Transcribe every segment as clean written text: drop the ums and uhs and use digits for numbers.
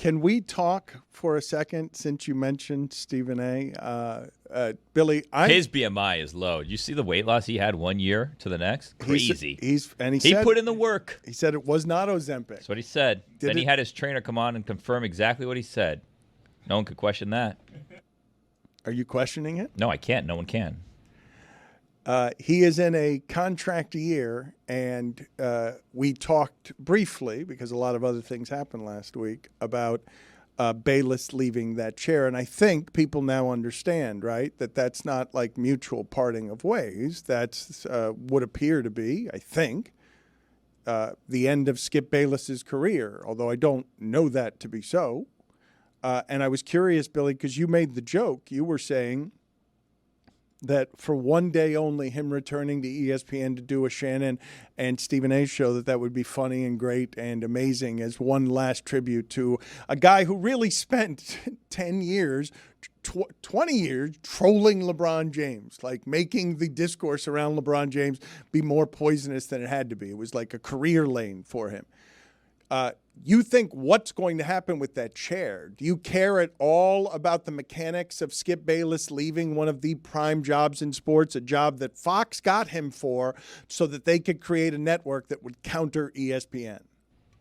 Can we talk for a second since you mentioned Stephen A? Billy, his BMI is low. You see the weight loss he had 1 year to the next? Crazy. He put in the work. He said it was not Ozempic. That's what he said. Then he had his trainer come on and confirm exactly what he said. No one could question that. Are you questioning it? No, I can't. No one can. He is in a contract year, and we talked briefly, because a lot of other things happened last week, about Bayless leaving that chair. And I think people now understand, right, that that's not like mutual parting of ways. That's would appear to be, I think, the end of Skip Bayless's career, although I don't know that to be so. And I was curious, Billy, because you made the joke. You were saying that for one day only, him returning to ESPN to do a Shannon and Stephen A show, that would be funny and great and amazing as one last tribute to a guy who really spent 10 years, 20 years trolling LeBron James, like making the discourse around LeBron James be more poisonous than it had to be. It was like a career lane for him. You think what's going to happen with that chair? Do you care at all about the mechanics of Skip Bayless leaving one of the prime jobs in sports, a job that Fox got him for so that they could create a network that would counter ESPN?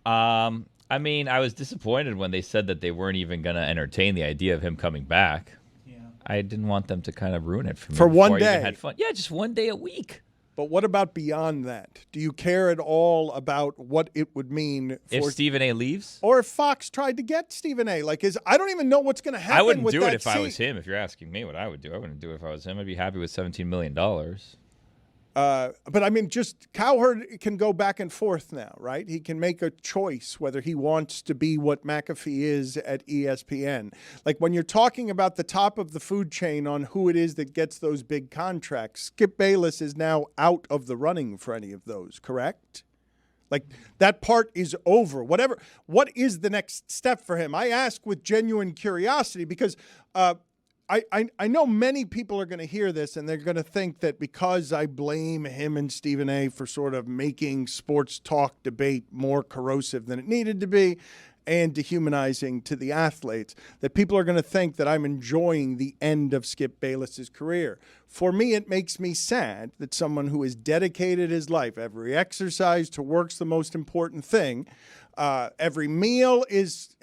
I mean, I was disappointed when they said that they weren't even going to entertain the idea of him coming back. Yeah. I didn't want them to kind of ruin it for me. For one day. I even had fun. Yeah, just 1 day a week. But what about beyond that? Do you care at all about what it would mean if Stephen A leaves? Or if Fox tried to get Stephen A? I don't even know what's going to happen. I wouldn't with do that it if I was him. If you're asking me what I would do, I wouldn't do it if I was him. I'd be happy with $17 million. But I mean, just Cowherd can go back and forth now, right? He can make a choice whether he wants to be what McAfee is at ESPN. Like when you're talking about the top of the food chain on who it is that gets those big contracts, Skip Bayless is now out of the running for any of those, correct? Like that part is over. What is the next step for him? I ask with genuine curiosity because I know many people are going to hear this and they're going to think that because I blame him and Stephen A for sort of making sports talk debate more corrosive than it needed to be and dehumanizing to the athletes, that people are going to think that I'm enjoying the end of Skip Bayless's career. For me, it makes me sad that someone who has dedicated his life, every exercise to work's the most important thing, every meal is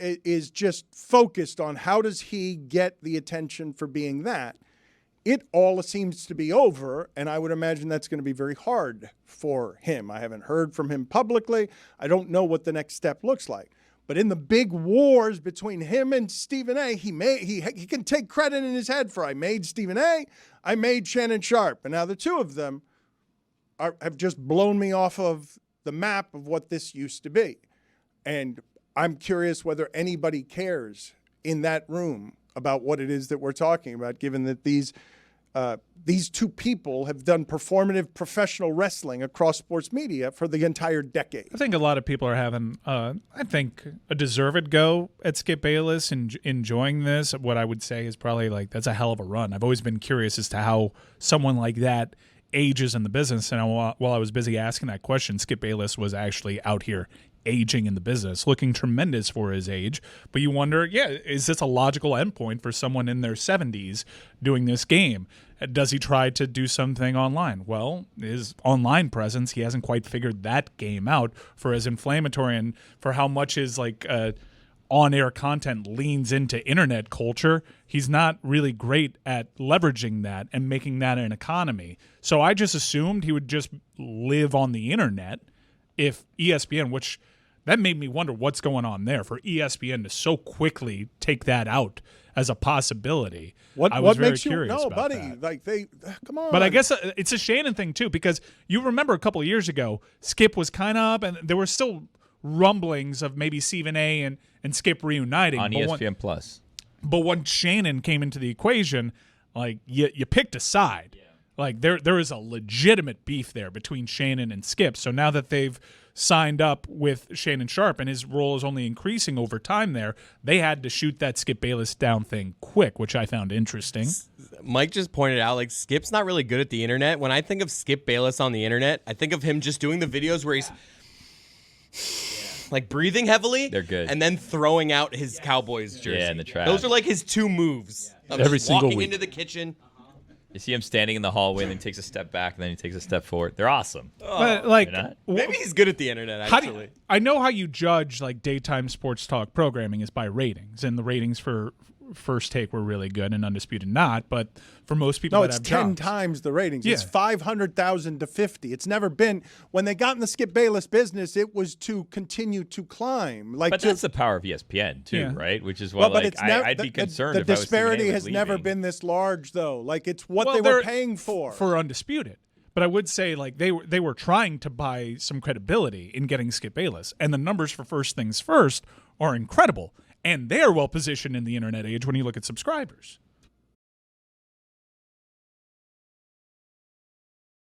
just focused on how does he get the attention for being that. It all seems to be over, and I would imagine that's going to be very hard for him. I haven't heard from him publicly. I don't know what the next step looks like. But in the big wars between him and Stephen A, he can take credit in his head for I made Stephen A, I made Shannon Sharpe, and now the two of them have just blown me off of the map of what this used to be. And I'm curious whether anybody cares in that room about what it is that we're talking about, given that these two people have done performative professional wrestling across sports media for the entire decade. I think a lot of people are having, a deserved go at Skip Bayless and enjoying this. What I would say is probably like that's a hell of a run. I've always been curious as to how someone like that ages in the business. And while I was busy asking that question, Skip Bayless was actually out here aging in the business, looking tremendous for his age. But you wonder, is this a logical endpoint for someone in their 70s doing this game? Does he try to do something online? Well, his online presence, he hasn't quite figured that game out for as inflammatory and for how much his on-air content leans into internet culture. He's not really great at leveraging that and making that an economy. So I just assumed he would just live on the internet if ESPN, which that made me wonder what's going on there for ESPN to so quickly take that out as a possibility. I was very curious about that. Like come on. But I guess it's a Shannon thing too, because you remember a couple of years ago, Skip was kind of up, and there were still rumblings of maybe Stephen A. and Skip reuniting on ESPN Plus. But when Shannon came into the equation, like you picked a side. Yeah. Like there is a legitimate beef there between Shannon and Skip. So now that they've signed up with Shannon Sharpe and his role is only increasing over time there, they had to shoot that Skip Bayless down thing quick, which I found interesting. Mike just pointed out, like, Skip's not really good at the internet. When I think of Skip Bayless on the internet, I think of him just doing the videos where he's like breathing heavily. They're good. And then throwing out his Cowboys jersey. Yeah, in the trash. Those are like his 2 moves. Of Every just single walking week. into the kitchen. You see him standing in the hallway, and then he takes a step back, and then he takes a step forward. They're awesome. But, like, They're not? Maybe he's good at the internet, How actually. do I know how you judge like daytime sports talk programming is by ratings, and the ratings for First Take were really good and Undisputed not, but for most people No, that it's have 10 jobs, times the ratings. It's Yeah. 500,000 to 50. It's never been. When they got in the Skip Bayless business, it was to continue to climb. Like, But that's the power of ESPN, too, Yeah. right? Which is why well, but like, it's never. I'd be concerned the if I was thinking disparity they were has never leaving. been this large, though. Like, it's what Well, they were they're- paying for. Undisputed. But I would say like they were trying to buy some credibility in getting Skip Bayless, and the numbers for First Things First are incredible, and they are well positioned in the internet age when you look at subscribers.